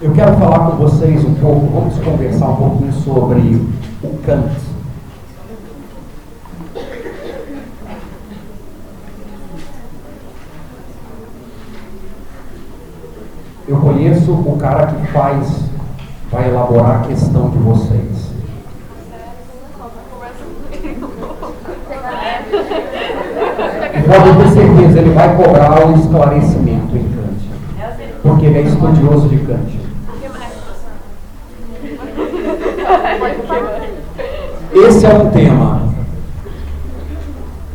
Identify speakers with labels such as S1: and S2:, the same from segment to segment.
S1: Eu quero falar com vocês um pouco, vamos conversar um pouquinho sobre o Kant. Eu conheço o cara que vai elaborar a questão de vocês. E pode ter certeza, ele vai cobrar um esclarecimento em Kant. Porque ele é estudioso de Kant. Esse é um tema.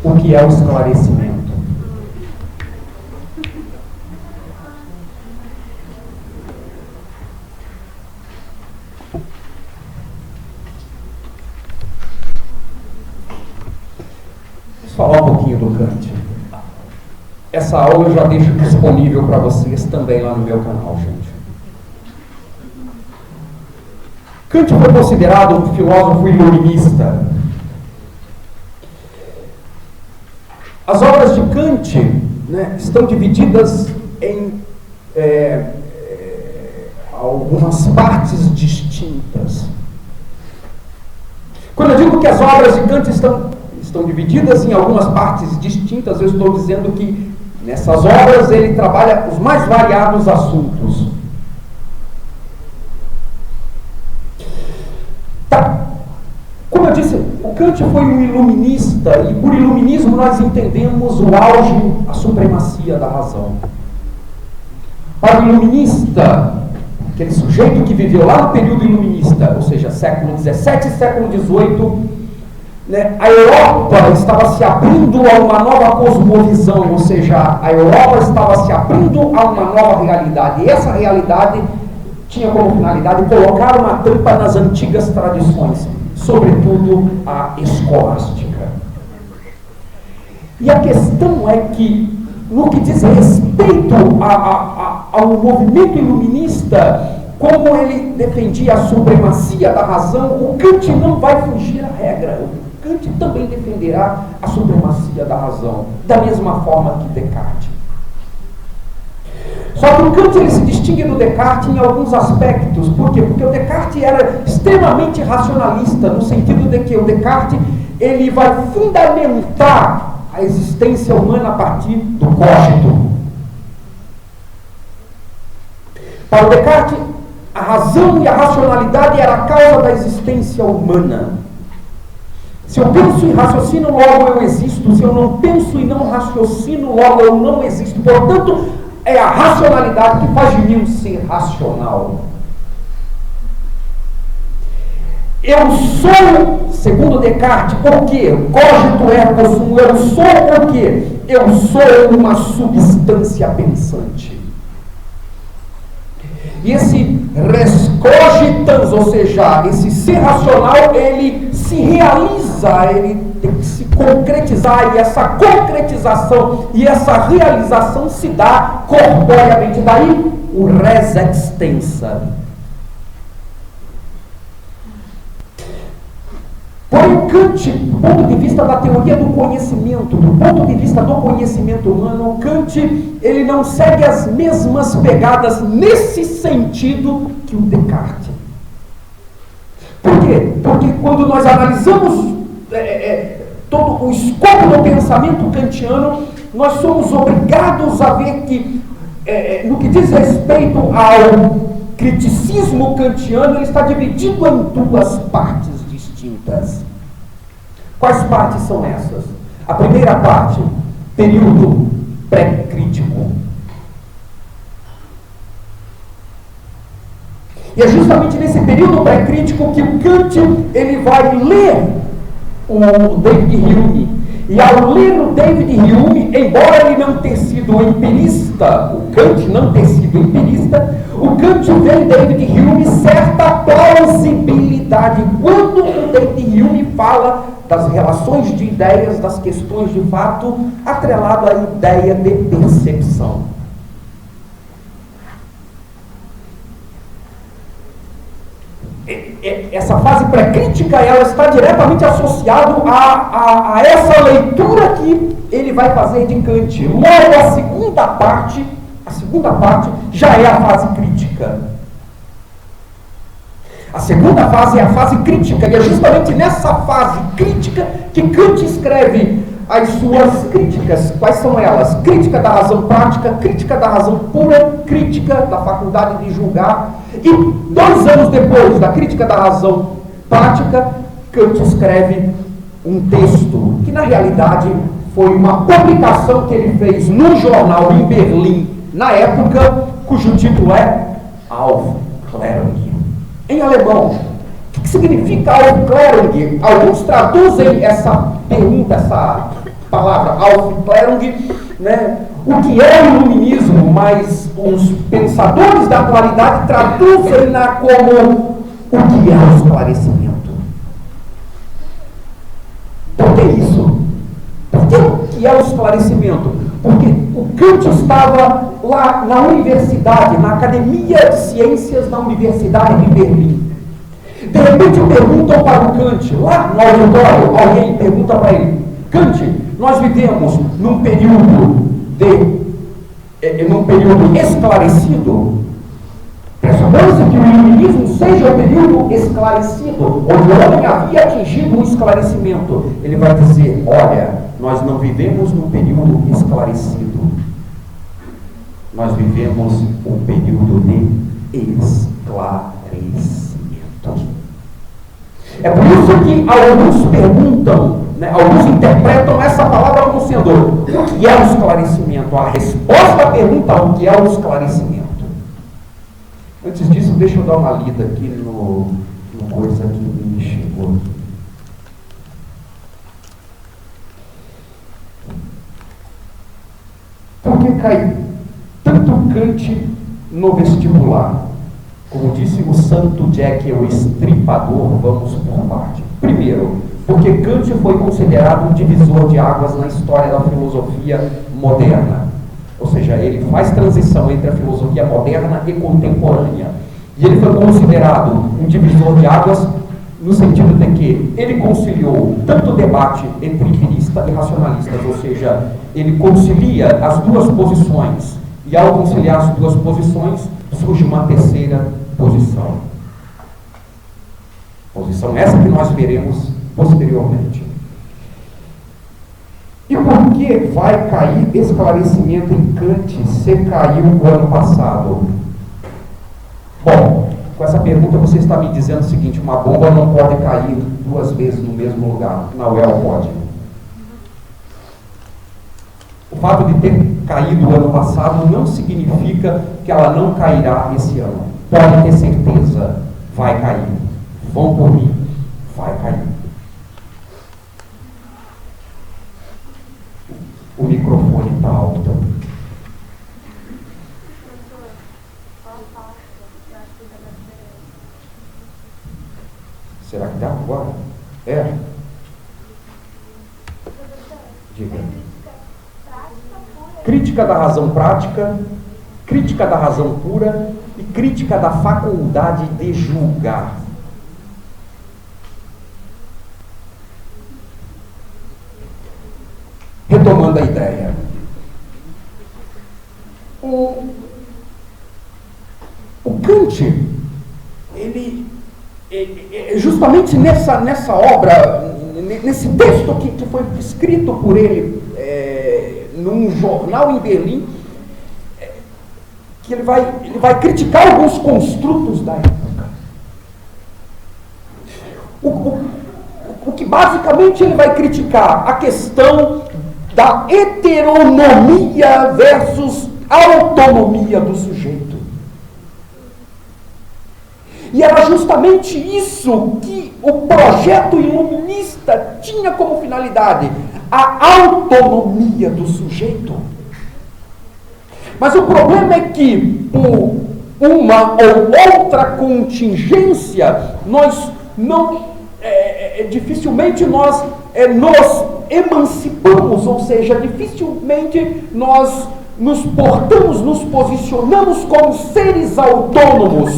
S1: O que é o esclarecimento? Vamos falar um pouquinho do Kant. Essa aula eu já deixo disponível para vocês também lá no meu canal, gente. Kant foi considerado um filósofo iluminista. As obras de Kant, estão divididas em algumas partes distintas. Quando eu digo que as obras de Kant estão divididas em algumas partes distintas, eu estou dizendo que nessas obras ele trabalha os mais variados assuntos. Como eu disse, o Kant foi um iluminista, e por iluminismo nós entendemos o auge, a supremacia da razão. Para o iluminista, aquele sujeito que viveu lá no período iluminista, ou seja, século XVII e século XVIII, a Europa estava se abrindo a uma nova cosmovisão, ou seja, a Europa estava se abrindo a uma nova realidade, e essa realidade tinha como finalidade colocar uma tampa nas antigas tradições, sobretudo a escolástica. E a questão é que, no que diz respeito ao movimento iluminista, como ele defendia a supremacia da razão, o Kant não vai fugir à regra. O Kant também defenderá a supremacia da razão, da mesma forma que Descartes. Só que o Kant ele se distingue do Descartes em alguns aspectos. Por quê? Porque o Descartes era extremamente racionalista, no sentido de que o Descartes ele vai fundamentar a existência humana a partir do cogito. Para o Descartes, a razão e a racionalidade era a causa da existência humana. Se eu penso e raciocino, logo eu existo. Se eu não penso e não raciocino, logo eu não existo. Portanto, é a racionalidade que faz de mim um ser racional. Eu sou, segundo Descartes, o quê? Cogito ergo sum. Eu sou o quê? Eu sou uma substância pensante. E esse res cogitans, ou seja, esse ser racional, ele se realiza, ele tem que se concretizar, e essa concretização e essa realização se dá corporeamente. Daí o res extensa. Porém, Kant, do ponto de vista da teoria do conhecimento, do ponto de vista do conhecimento humano, Kant ele não segue as mesmas pegadas nesse sentido que o Descartes. Por quê? Porque quando nós analisamos todo o escopo do pensamento kantiano, nós somos obrigados a ver que, no que diz respeito ao criticismo kantiano, ele está dividido em duas partes distintas. Quais partes são essas? A primeira parte, período pré-crítico. E é justamente nesse período pré-crítico que o Kant ele vai ler o David Hume. E ao ler o David Hume, embora ele não tenha sido empirista, o Kant não ter sido empirista, o Kant vê em David Hume certa plausibilidade. Quando o David Hume fala das relações de ideias, das questões de fato, atrelado à ideia de percepção. Essa fase pré-crítica, ela está diretamente associada a essa leitura que ele vai fazer de Kant. Logo, a segunda parte já é a fase crítica. A segunda fase é a fase crítica, e é justamente nessa fase crítica que Kant escreve as suas críticas. Quais são elas? Crítica da razão prática, crítica da razão pura, crítica da faculdade de julgar. E 2 anos depois da crítica da razão prática, Kant escreve um texto que na realidade foi uma publicação que ele fez num jornal em Berlim, na época, cujo título é Aufklärung. Em alemão, o que significa Aufklärung? Alguns traduzem essa pergunta, essa palavra Aufklärung, né? O que é o iluminismo, mas os pensadores da atualidade traduzem-na como o que é o esclarecimento. Por que isso? Por que o que é o esclarecimento? Porque o Kant estava lá na universidade, na Academia de Ciências da Universidade de Berlim. De repente perguntam para o Kant, lá no auditório, alguém pergunta para ele: Kant, nós vivemos num período esclarecido. Pressupõe-se que o iluminismo seja o período esclarecido, onde o homem havia atingido o esclarecimento. Ele vai dizer: olha, nós não vivemos num período esclarecido. Nós vivemos um período de esclarecimento. É por isso que alguns perguntam, né, alguns interpretam essa palavra como sendo o que é o esclarecimento. A resposta à pergunta o que é o esclarecimento. Antes disso, deixa eu dar uma lida aqui no coisa que me chegou aqui. Por que cai tanto Kant no vestibular? Como disse o santo Jack, o estripador, vamos por parte. Primeiro, porque Kant foi considerado um divisor de águas na história da filosofia moderna. Ou seja, ele faz transição entre a filosofia moderna e contemporânea. E ele foi considerado um divisor de águas no sentido de que ele conciliou tanto o debate entre empirista e racionalistas, ou seja, ele concilia as duas posições. E ao conciliar as duas posições, surge uma terceira posição. Posição essa que nós veremos posteriormente. E por que vai cair esclarecimento em Kant se caiu o ano passado? Bom, com essa pergunta você está me dizendo o seguinte: uma bomba não pode cair 2 vezes no mesmo lugar. Na UEL pode. O fato de ter caído o ano passado não significa que ela não cairá esse ano. Pode ter certeza, vai cair. Vão por mim, vai cair. O microfone está alto. Será que dá agora? É? Diga. Crítica da razão prática, crítica da razão pura e crítica da faculdade de julgar. Retomando a ideia. O Kant, ele justamente nessa obra, nesse texto que foi escrito por ele num jornal em Berlim, que ele vai criticar alguns construtos da época. O que basicamente ele vai criticar a questão da heteronomia versus autonomia do sujeito. E era justamente isso que o projeto iluminista tinha como finalidade, a autonomia do sujeito. Mas o problema é que, por uma ou outra contingência, nós não, dificilmente nós nos emancipamos, ou seja, dificilmente nós nos portamos, nos posicionamos como seres autônomos.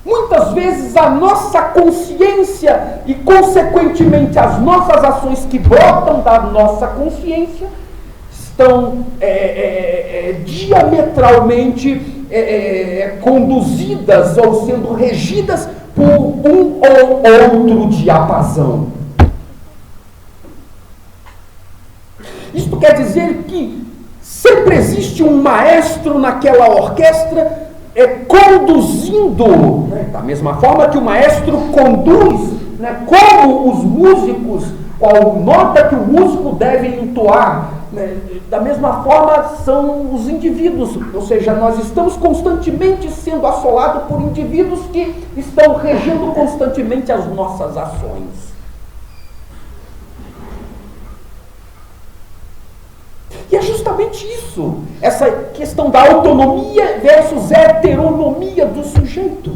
S1: Muitas vezes a nossa consciência e, consequentemente, as nossas ações que brotam da nossa consciência estão diametralmente conduzidas ou sendo regidas por um ou outro diapasão. Isto quer dizer que sempre existe um maestro naquela orquestra conduzindo, né, da mesma forma que o maestro conduz, né, como os músicos, qual nota que o músico deve entoar, né, da mesma forma são os indivíduos, ou seja, nós estamos constantemente sendo assolados por indivíduos que estão regendo constantemente as nossas ações. E é justamente isso, essa questão da autonomia versus heteronomia do sujeito.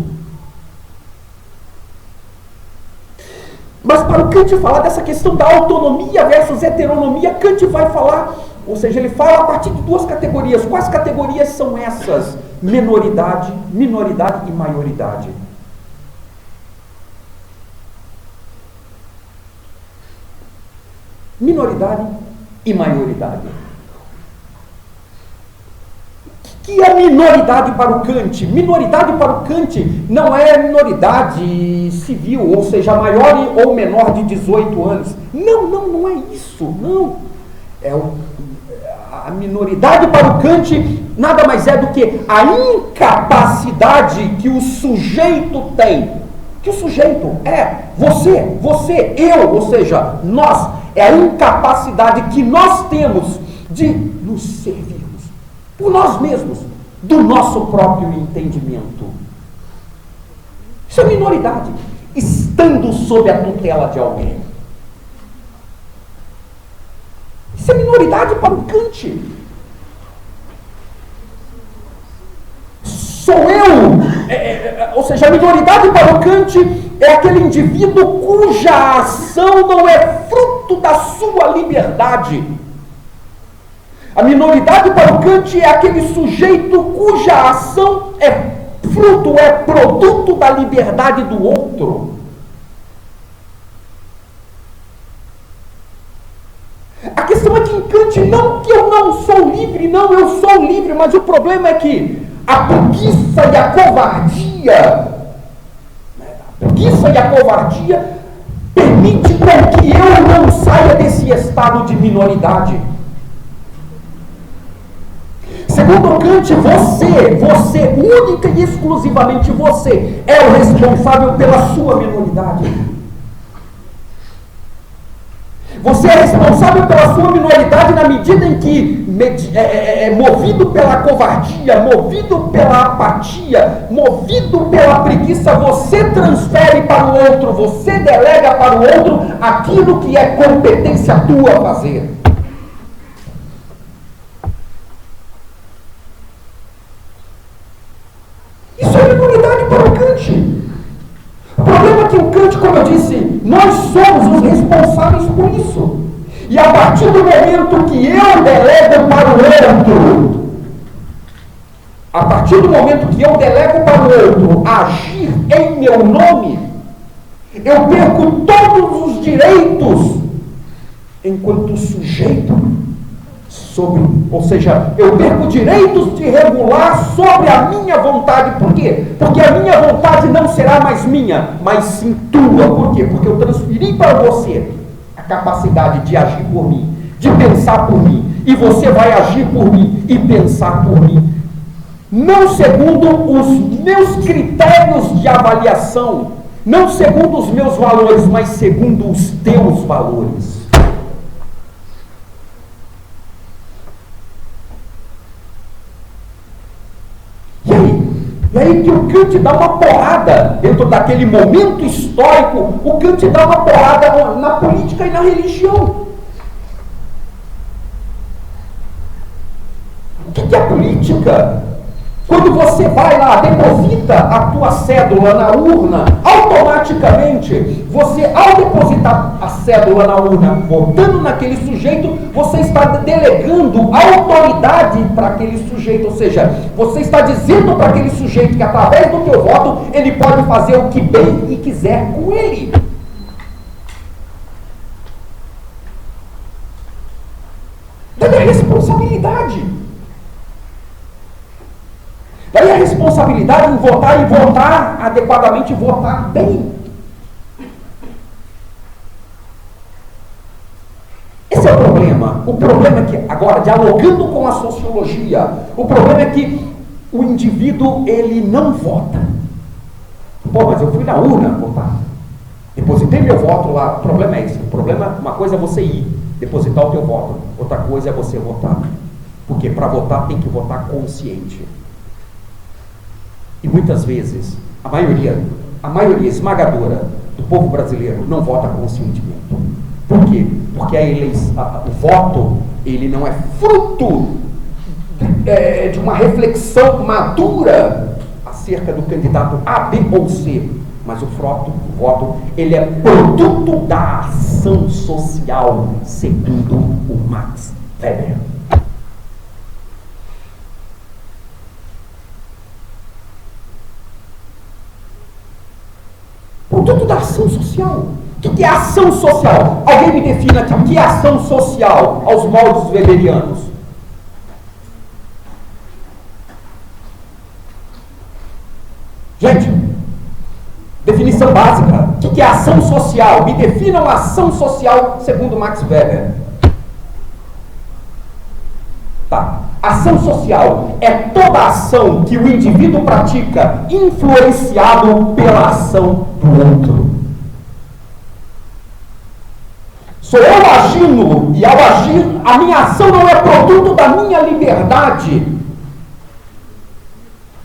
S1: Mas para o Kant falar dessa questão da autonomia versus heteronomia, Kant vai falar, ou seja, ele fala a partir de duas categorias. Quais categorias são essas? Minoridade e maioridade. Minoridade e maioridade. O que é minoridade para o Kant? Minoridade para o Kant não é minoridade civil, ou seja, maior ou menor de 18 anos. Não é isso, não. A minoridade para o Kant nada mais é do que a incapacidade que o sujeito tem. Que o sujeito é você, eu, ou seja, nós. É a incapacidade que nós temos de nos servirmos por nós mesmos, do nosso próprio entendimento. Isso é minoridade, estando sob a tutela de alguém. Isso é minoridade para o Kant. Sou eu, ou seja, a minoridade para o Kant é aquele indivíduo cuja ação não é fruto da sua liberdade. A minoridade para o Kant é aquele sujeito cuja ação é fruto, é produto da liberdade do outro. A questão é que em Kant, não que eu não sou livre, não, eu sou livre, mas o problema é que a preguiça e a covardia permite com que eu não saia desse estado de minoridade. Segundo Kant, você, única e exclusivamente você, é o responsável pela sua minoridade. Você é responsável pela sua minoridade na medida em que, movido pela covardia, movido pela apatia, movido pela preguiça, você transfere para o outro, você delega para o outro aquilo que é competência tua a fazer. Isso é minoridade para o Kant. O problema é que o Kant, como eu disse, nós somos os responsáveis por isso. E a partir do momento que eu delego para o outro, a partir do momento que eu delego para o outro agir em meu nome, eu perco todos os direitos enquanto sujeito ou seja, eu perco direitos de regular sobre a minha vontade. Por quê? Porque a minha vontade não será mais minha, mas sim tua. Por quê? Porque eu transferi para você a capacidade de agir por mim, de pensar por mim, e você vai agir por mim e pensar por mim, não segundo os meus critérios de avaliação, não segundo os meus valores, mas segundo os teus valores. E aí que o Kant dá uma porrada, dentro daquele momento histórico, o Kant dá uma porrada na política e na religião. O que é política? Quando você vai lá, deposita a tua cédula na urna, automaticamente, você, ao depositar a cédula na urna, votando naquele sujeito, você está delegando autoridade para aquele sujeito, ou seja, você está dizendo para aquele sujeito que através do teu voto, ele pode fazer o que bem e quiser com ele. Daí a responsabilidade. Daí responsabilidade em votar e votar adequadamente, votar bem. Esse é o problema. O problema é que, agora, dialogando com a sociologia, o problema é que o indivíduo, ele não vota. Pô, mas eu fui na urna votar. Depositei meu voto lá. O problema é esse. O problema, uma coisa é você ir, depositar o teu voto. Outra coisa é você votar. Porque para votar tem que votar consciente. E muitas vezes, a maioria esmagadora do povo brasileiro não vota conscientemente. Por quê? Porque o voto, ele não é fruto de uma reflexão madura acerca do candidato A, B ou C. Mas o voto, ele é produto da ação social, segundo o Max Weber. Produto da ação social. O que é ação social? Alguém me defina aqui o que é ação social aos moldes weberianos. Gente, definição básica. O que é ação social? Me definam ação social segundo Max Weber. Tá. Ação social é toda ação que o indivíduo pratica influenciado pela ação do outro. Sou eu agindo, e ao agir, a minha ação não é produto da minha liberdade,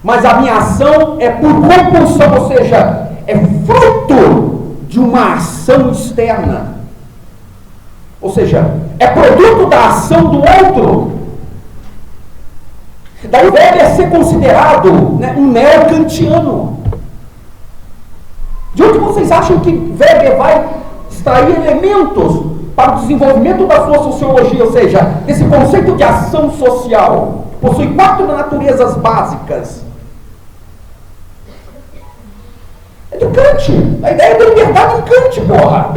S1: mas a minha ação é por compulsão, ou seja, é fruto de uma ação externa. Ou seja, é produto da ação do outro. Daí deve ser considerado, né, um neo-kantiano. De onde vocês acham que Weber vai extrair elementos para o desenvolvimento da sua sociologia, ou seja, desse conceito de ação social? Possui 4 naturezas básicas. É do Kant. A ideia da liberdade em Kant, porra.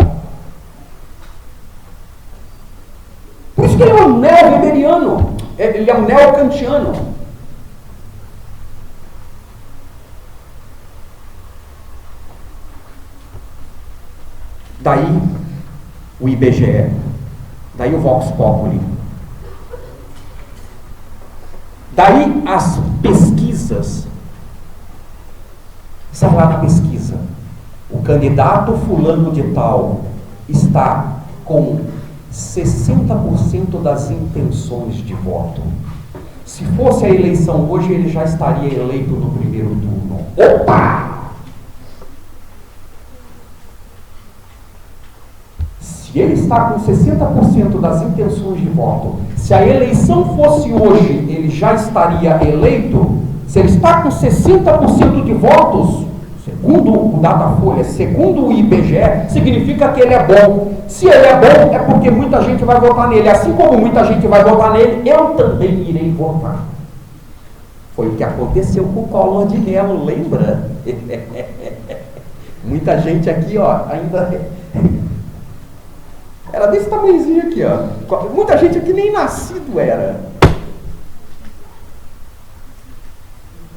S1: Por isso que ele é um neo-weberiano. Ele é um neo-kantiano. Daí o IBGE, daí o Vox Populi, daí as pesquisas. Sai lá na pesquisa, o candidato fulano de tal está com 60% das intenções de voto. Se fosse a eleição hoje, ele já estaria eleito no primeiro turno. Opa! Se ele está com 60% das intenções de voto, se a eleição fosse hoje, ele já estaria eleito. Se ele está com 60% de votos, segundo o Datafolha, segundo o IBGE, significa que ele é bom. Se ele é bom, é porque muita gente vai votar nele. Assim como muita gente vai votar nele, eu também irei votar. Foi o que aconteceu com o Collor de Mello, lembra? Muita gente aqui, ó, ainda... Era desse tamanhozinho aqui, ó. Muita gente aqui nem nascido era.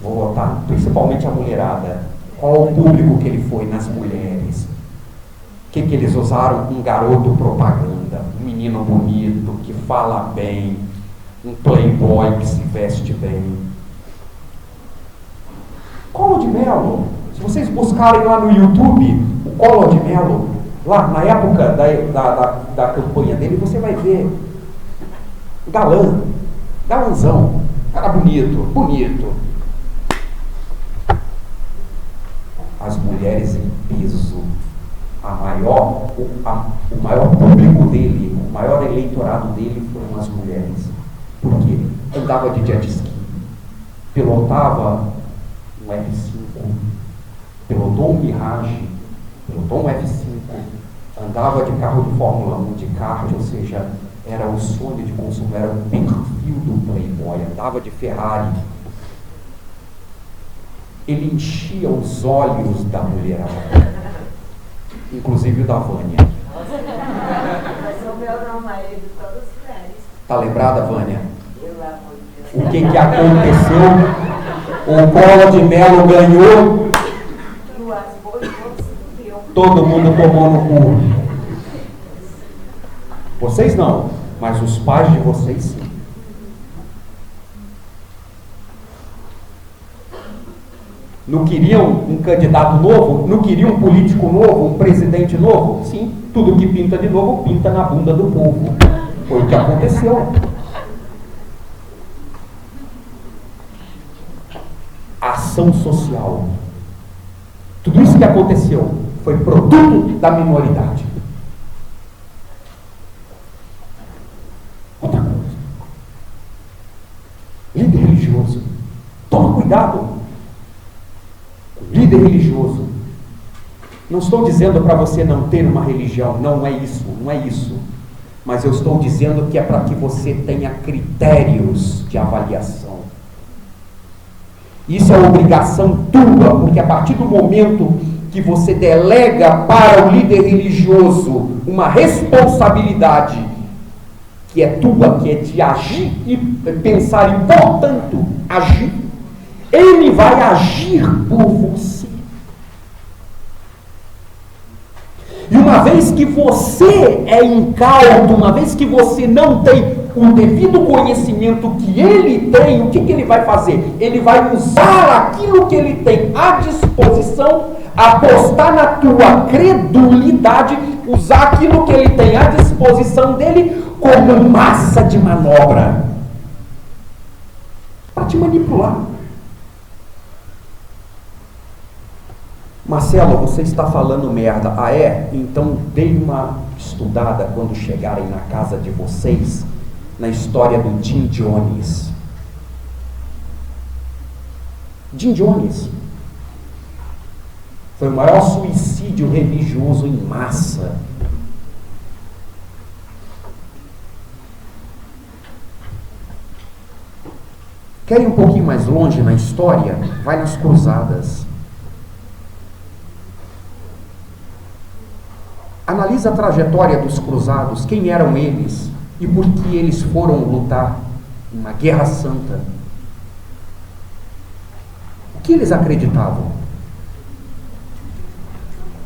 S1: Vou votar principalmente a mulherada. Qual o público que ele foi nas mulheres? O que eles usaram? Um garoto propaganda, um menino bonito, que fala bem, um playboy que se veste bem. Collor de Mello, se vocês buscarem lá no YouTube, o Collor de Mello, lá na época da campanha dele, você vai ver galãzão, cara bonito. As mulheres em peso, o maior público dele, o maior eleitorado dele foram as mulheres. Por quê? Andava de jet ski, pilotava um F5, pilotou um Mirage, pilotou um F5, andava de carro de Fórmula 1, de kart, ou seja, era o sonho de consumo, era o perfil do playboy, andava de Ferrari. Ele enchia os olhos da mulherada, inclusive o da Vânia.
S2: Mas o meu não, marido, todos mulheres.
S1: Tá lembrada, Vânia?
S2: Pelo amor de Deus.
S1: O que aconteceu? O Collor de Mello ganhou, todo mundo tomou no cu. Vocês não, mas os pais de vocês sim. Não queriam um candidato novo? Não queriam um político novo? Um presidente novo? Sim, tudo que pinta de novo, pinta na bunda do povo. Foi o que aconteceu. Ação social. Tudo isso que aconteceu foi produto da minoridade. Outra coisa. Líder religioso. Toma cuidado. Líder religioso. Não estou dizendo para você não ter uma religião, não é isso, não é isso. Mas eu estou dizendo que é para que você tenha critérios de avaliação. Isso é obrigação tua, porque a partir do momento que você delega para o líder religioso uma responsabilidade que é tua, que é de agir e pensar e, portanto, agir, ele vai agir por você. E uma vez que você é incauto, uma vez que você não tem o devido conhecimento que ele tem, o que ele vai fazer? Ele vai usar aquilo que ele tem à disposição, apostar na tua credulidade, usar aquilo que ele tem à disposição dele como massa de manobra para te manipular. Marcelo, você está falando merda. Ah, é? Então dê uma estudada quando chegarem na casa de vocês na história do Jim Jones. Jim Jones foi o maior suicídio religioso em massa. Quer ir um pouquinho mais longe na história? Vai nas cruzadas. Analisa a trajetória dos cruzados, quem eram eles e por que eles foram lutar uma guerra santa. O que eles acreditavam?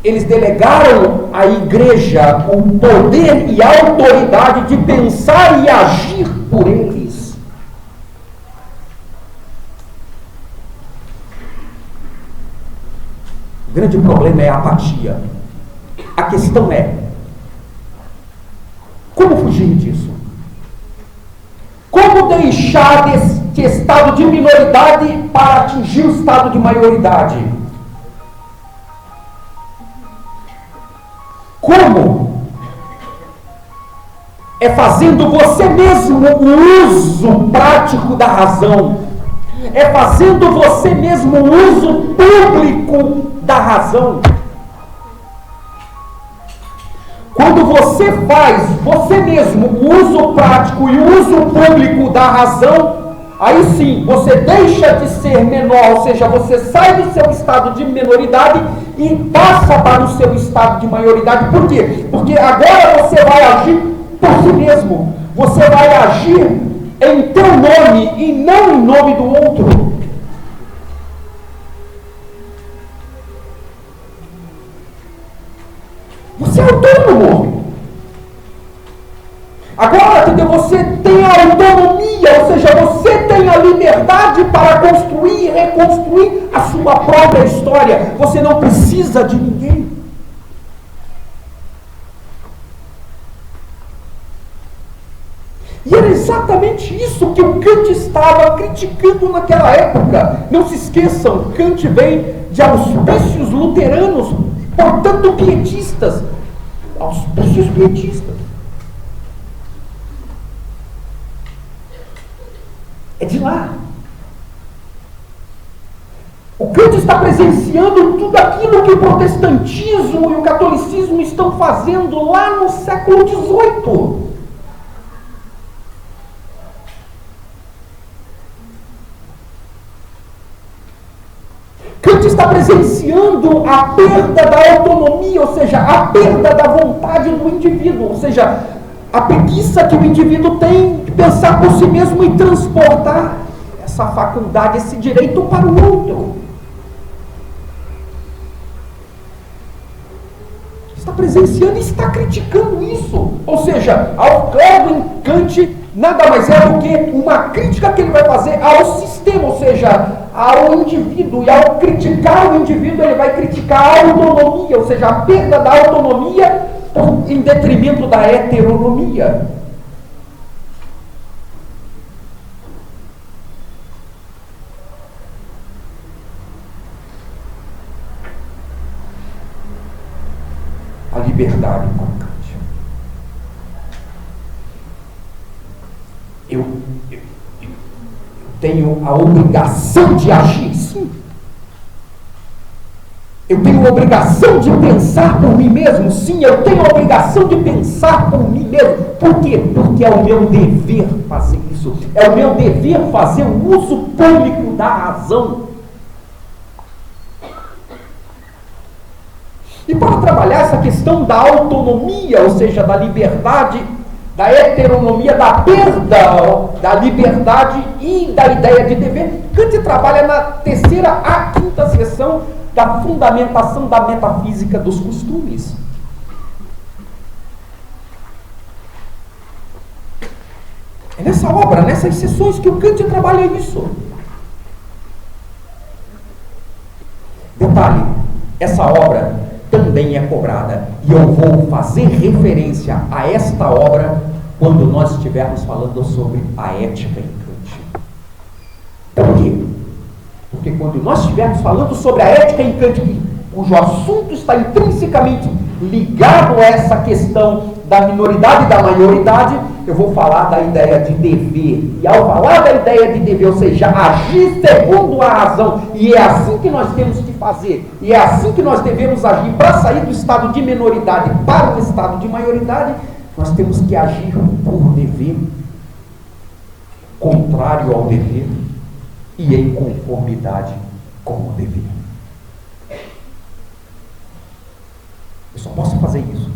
S1: Eles delegaram à igreja o poder e a autoridade de pensar e agir por eles. O grande problema é a apatia. A questão é, como fugir disso? Como deixar deste estado de minoridade para atingir o estado de maioridade? Como? É fazendo você mesmo o uso prático da razão. É fazendo você mesmo o uso público da razão. Quando você faz você mesmo o uso prático e o uso público da razão, aí sim, você deixa de ser menor, ou seja, você sai do seu estado de minoridade e passa para o seu estado de maioridade. Por quê? Porque agora você vai agir por si mesmo. Você vai agir em teu nome e não em nome do outro. Você é autônomo. Agora, entendeu? Você tem a autonomia, ou seja, você tem a liberdade para construir e reconstruir a sua própria história. Você não precisa de ninguém. E era exatamente isso que o Kant estava criticando naquela época. Não se esqueçam, Kant vem de auspícios luteranos, portanto pietistas. Auspícios pietistas. É de lá. O Kant está presenciando tudo aquilo que o protestantismo e o catolicismo estão fazendo lá no século XVIII. Kant está presenciando a perda da autonomia, ou seja, a perda da vontade do indivíduo, ou seja, a preguiça que o indivíduo tem de pensar por si mesmo e transportar essa faculdade, esse direito para o outro. Está presenciando e está criticando isso. Ou seja, ao credo em Kant nada mais é do que uma crítica que ele vai fazer ao sistema, ou seja, ao indivíduo. E ao criticar o indivíduo, ele vai criticar a autonomia, ou seja, a perda da autonomia em detrimento da heteronomia. A liberdade para Kant. Eu tenho a obrigação de agir, sim. Eu tenho a obrigação de pensar por mim mesmo, sim. Eu tenho a obrigação de pensar por mim mesmo. Por quê? Porque é o meu dever fazer isso. É o meu dever fazer o uso público da razão. E para trabalhar essa questão da autonomia, ou seja, da liberdade, da heteronomia, da perda da liberdade e da ideia de dever, Kant trabalha na terceira à quinta seção da fundamentação da metafísica dos costumes. É nessa obra, nessas sessões que o Kant trabalha isso. Detalhe, essa obra também é cobrada. E eu vou fazer referência a esta obra quando nós estivermos falando sobre a ética em Kant. Por quê? Porque quando nós estivermos falando sobre a ética em Kant, cujo assunto está intrinsecamente ligado a essa questão da minoridade e da maioridade, eu vou falar da ideia de dever. E ao falar da ideia de dever, ou seja, agir segundo a razão, e é assim que nós temos que fazer, e é assim que nós devemos agir para sair do estado de minoridade para o estado de maioridade, nós temos que agir por dever, contrário ao dever e em conformidade com o dever. Eu só posso fazer isso.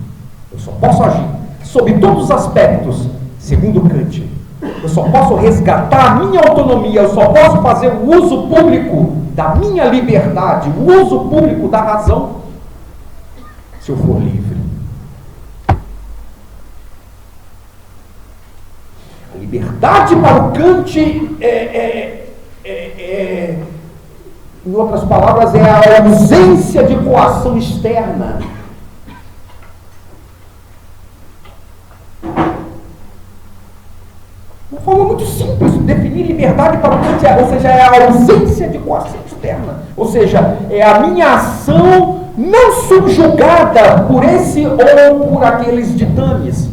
S1: Eu só posso agir sob todos os aspectos, segundo Kant. Eu só posso resgatar a minha autonomia, eu só posso fazer o uso público da minha liberdade, o uso público da razão, se eu for livre. A liberdade para o Kant em outras palavras, é a ausência de coação externa. Uma forma muito simples de definir liberdade para o Kant, ou seja, é a ausência de coação externa. Ou seja, é a minha ação não subjugada por esse ou por aqueles ditames,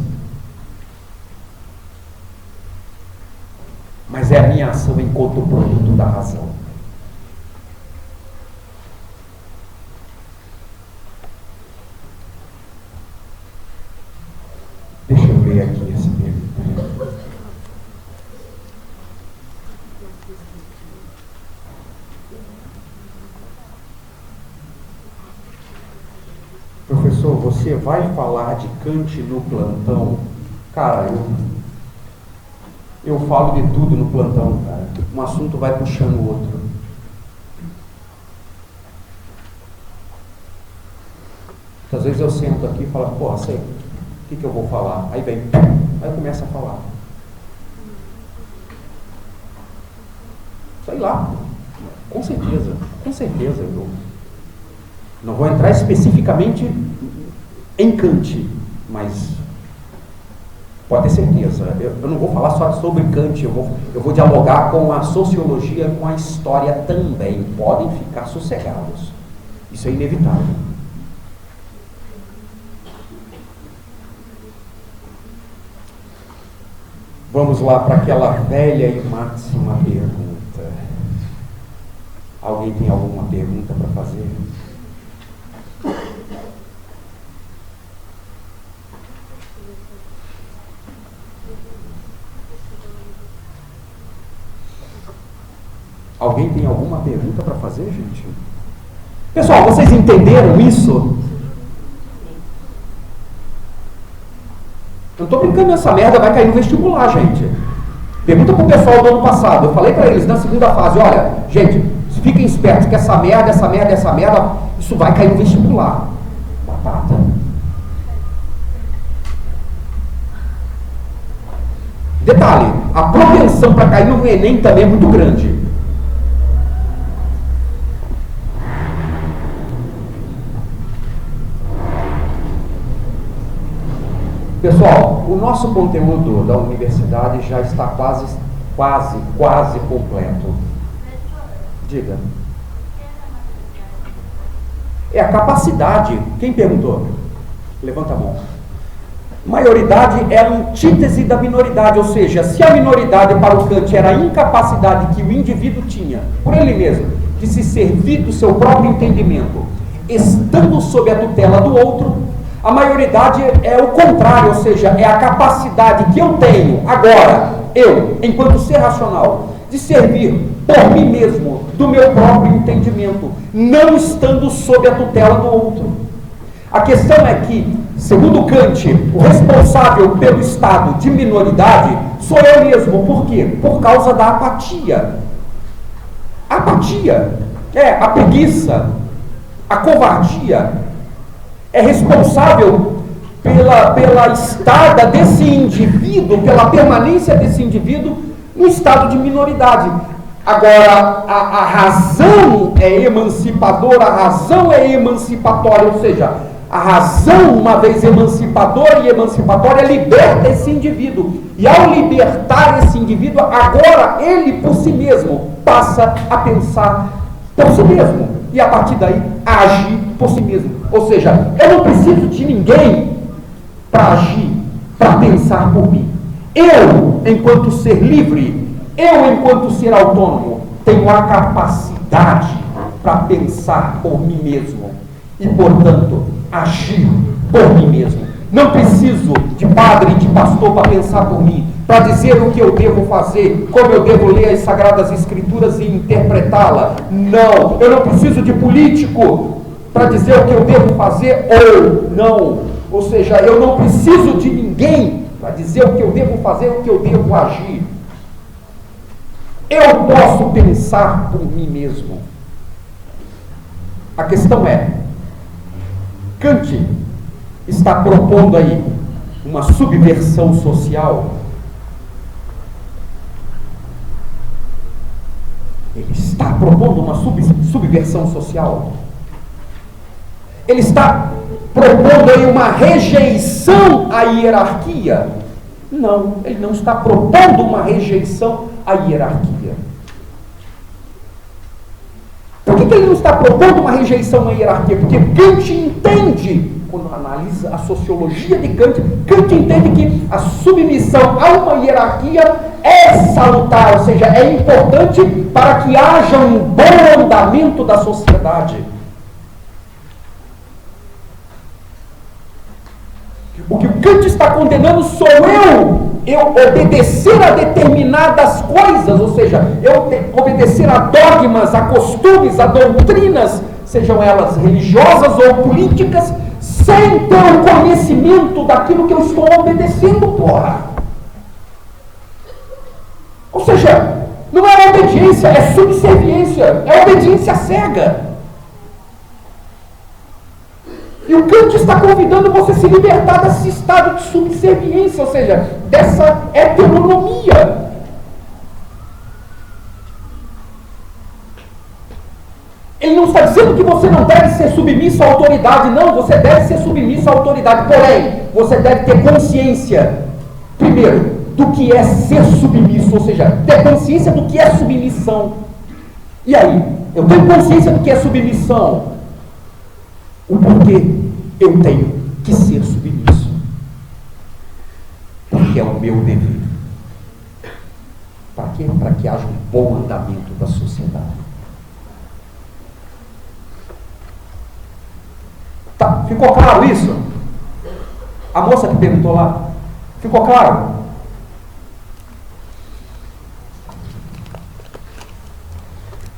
S1: mas é a minha ação enquanto produto da razão. Deixa eu ler aqui esse pergunta. Professor, você vai falar de Kant no plantão? Cara, eu falo de tudo no plantão, cara. Um assunto vai puxando o outro. Às vezes eu sento aqui e falo, porra, sei, o que eu vou falar? Aí vem, aí começa a falar. Sei lá, com certeza eu não vou entrar especificamente em Kant, mas pode ter certeza, eu não vou falar só sobre Kant, eu vou dialogar com a sociologia, com a história também. Podem ficar sossegados, isso é inevitável. Vamos lá para aquela velha e máxima pergunta. Alguém tem alguma pergunta para fazer? Alguém tem alguma pergunta para fazer, gente? Pessoal, vocês entenderam isso? Eu não estou brincando nessa merda, vai cair no vestibular, gente. Pergunta pro pessoal do ano passado. Eu falei para eles na segunda fase, olha, gente, fiquem espertos que essa merda, isso vai cair no vestibular. Batata. Detalhe, a propensão para cair no Enem também é muito grande. Pessoal, o nosso conteúdo da universidade já está quase completo. Diga. É a capacidade. Quem perguntou? Levanta a mão. Maioridade é a antítese da minoridade, ou seja, se a minoridade para o Kant era a incapacidade que o indivíduo tinha, por ele mesmo, de se servir do seu próprio entendimento, estando sob a tutela do outro, a maioridade é o contrário, ou seja, é a capacidade que eu tenho, agora, eu, enquanto ser racional, de servir por mim mesmo, do meu próprio entendimento, não estando sob a tutela do outro. A questão é que, segundo Kant, o responsável pelo estado de minoridade sou eu mesmo. Por quê? Por causa da apatia. A apatia, a preguiça, a covardia, é responsável pela estada desse indivíduo, pela permanência desse indivíduo no estado de minoridade. Agora, a razão é emancipadora, a razão é emancipatória, ou seja, a razão, uma vez emancipadora e emancipatória, liberta esse indivíduo. E ao libertar esse indivíduo, agora ele por si mesmo passa a pensar por si mesmo. E a partir daí, a agir por si mesmo. Ou seja, eu não preciso de ninguém para agir, para pensar por mim. Eu, enquanto ser livre, eu, enquanto ser autônomo, tenho a capacidade para pensar por mim mesmo. E, portanto, agir por mim mesmo. Não preciso de padre e de pastor para pensar por mim, para dizer o que eu devo fazer, como eu devo ler as Sagradas Escrituras e interpretá-la. Não, eu não preciso de político para dizer o que eu devo fazer ou não. Ou seja, eu não preciso de ninguém para dizer o que eu devo fazer, o que eu devo agir. Eu posso pensar por mim mesmo. A questão é, Kant está propondo aí uma subversão social. Ele está propondo uma subversão social. Ele está propondo aí uma rejeição à hierarquia. Não, ele não está propondo uma rejeição à hierarquia. Por que ele não está propondo uma rejeição à hierarquia? Porque Kant entende, quando analisa a sociologia de Kant, Kant entende que a submissão a uma hierarquia é salutar, ou seja, é importante para que haja um bom andamento da sociedade. O que o Kant está condenando sou eu obedecer a determinadas coisas, ou seja, eu obedecer a dogmas, a costumes, a doutrinas, sejam elas religiosas ou políticas, sem ter o conhecimento daquilo que eu estou obedecendo, porra. Ou seja, não é obediência, é subserviência, é obediência cega. E o Kant está convidando você a se libertar desse estado de subserviência, ou seja, dessa heteronomia. Ele não está dizendo que você não deve ser submisso à autoridade, não, você deve ser submisso à autoridade, porém, você deve ter consciência, primeiro, do que é ser submisso, ou seja, ter consciência do que é submissão. E aí, eu tenho consciência do que é submissão, o porquê eu tenho que ser submisso. Porque é o meu dever. Para quê? Para que haja um bom andamento da sociedade. Tá, ficou claro isso? A moça que perguntou lá, ficou claro?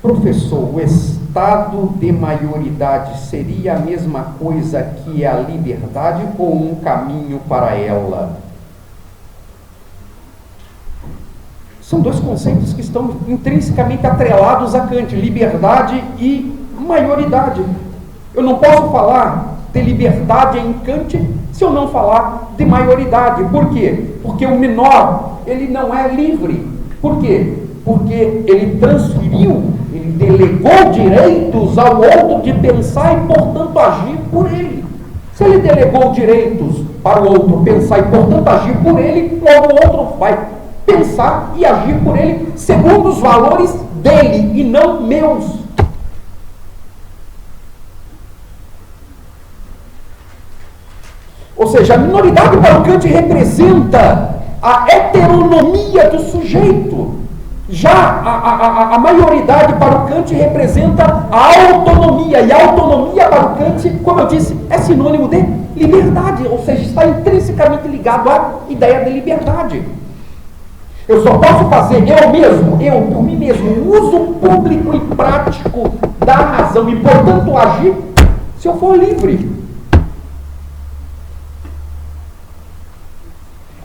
S1: Professor, o estado de maioridade seria a mesma coisa que a liberdade ou um caminho para ela? São dois conceitos que estão intrinsecamente atrelados a Kant, liberdade e maioridade. Eu não posso falar de liberdade em Kant se eu não falar de maioridade. Por quê? Porque o menor, ele não é livre. Por quê? Porque ele transferiu, ele delegou direitos ao outro de pensar e, portanto, agir por ele. Se ele delegou direitos para o outro pensar e, portanto, agir por ele, logo o outro vai pensar e agir por ele segundo os valores dele e não meus. Ou seja, a minoridade para o Kant representa a heteronomia do sujeito. Já a maioridade para o Kant representa a autonomia. E a autonomia para o Kant, como eu disse, é sinônimo de liberdade. Ou seja, está intrinsecamente ligado à ideia de liberdade. Eu só posso fazer eu por mim mesmo, um uso público e prático da razão e, portanto, agir se eu for livre.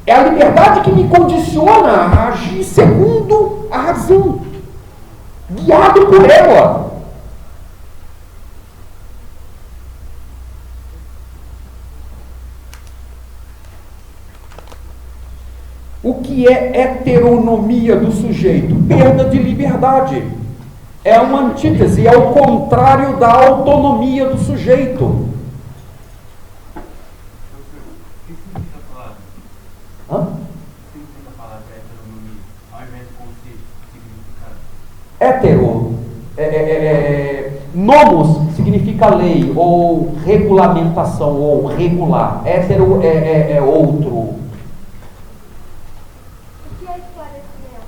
S1: É a liberdade que me condiciona a agir segundo a razão, guiado por ela. O que é heteronomia do sujeito? Perda de liberdade. É uma antítese, é o contrário da autonomia do sujeito. Hétero, nomos significa lei, ou regulamentação, ou regular. Hétero é outro.
S3: O que é esclarecimento?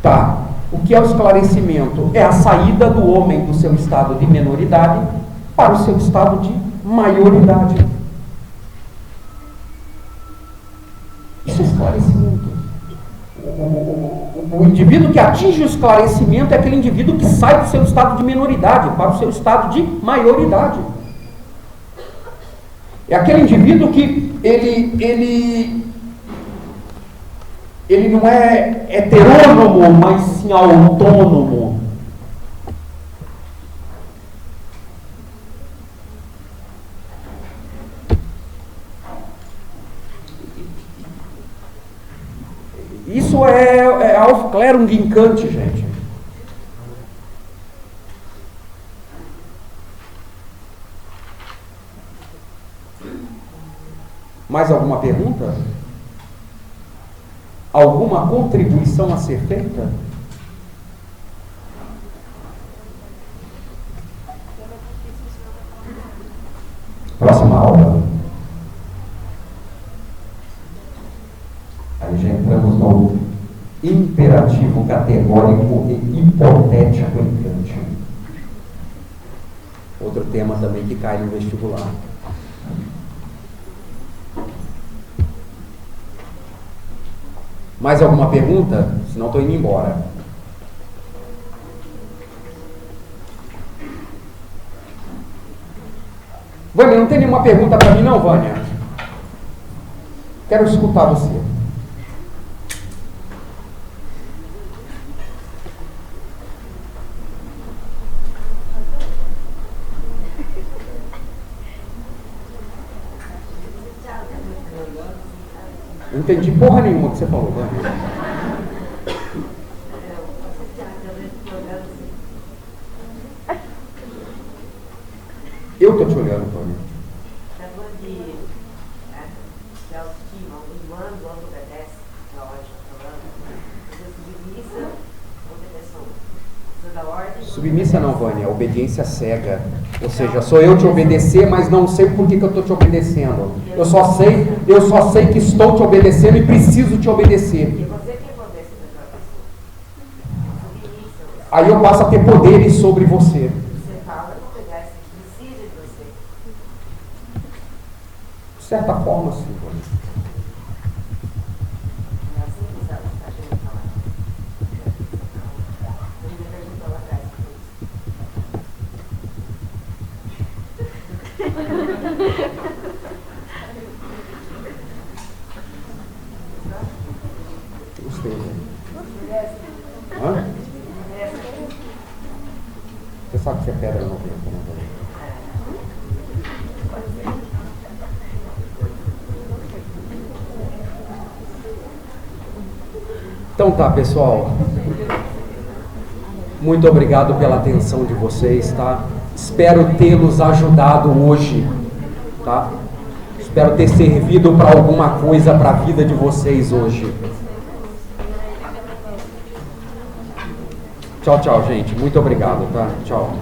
S1: Tá. O que é o esclarecimento? É a saída do homem do seu estado de menoridade para o seu estado de maioridade. Isso é esclarecimento. O indivíduo que atinge o esclarecimento é aquele indivíduo que sai do seu estado de menoridade para o seu estado de maioridade. É aquele indivíduo que ele não é heterônomo, mas sim autônomo. Isso é Aufklärung em Kant, gente. Mais alguma pergunta? Alguma contribuição a ser feita? Próxima aula. Aí já entramos no imperativo categórico e hipotético em Kant. Outro tema também que cai no vestibular. Mais alguma pergunta? Senão estou indo embora. Vânia, não tem nenhuma pergunta para mim não, Vânia? Quero escutar você. Não entendi porra nenhuma que você falou, Vânia. Eu estou te olhando, Vânia.
S2: Está falando de autoestima, o humano obedece, na hora de falando. Submissa, obedeção. Da ordem.
S1: Submissa não, Vânia, obediência cega. Ou seja, sou eu te obedecer, mas não sei por que eu estou te obedecendo. Eu só sei que estou te obedecendo e preciso te obedecer.
S2: E você tem poder sobre aquela pessoa. Submissa.
S1: Aí eu passo a ter poderes sobre você.
S2: Você fala, não obedece, precisa de você.
S1: De certa forma, sim, Vânia.
S2: É assim que está achando falar. Ele me perguntou lá atrás.
S1: fez? Hã? Você sabe que é pedra 90, né? Então tá, pessoal. Muito obrigado pela atenção de vocês, tá? Espero tê-los ajudado hoje, tá? Espero ter servido para alguma coisa para a vida de vocês hoje. Tchau, tchau, gente. Muito obrigado, tá? Tchau.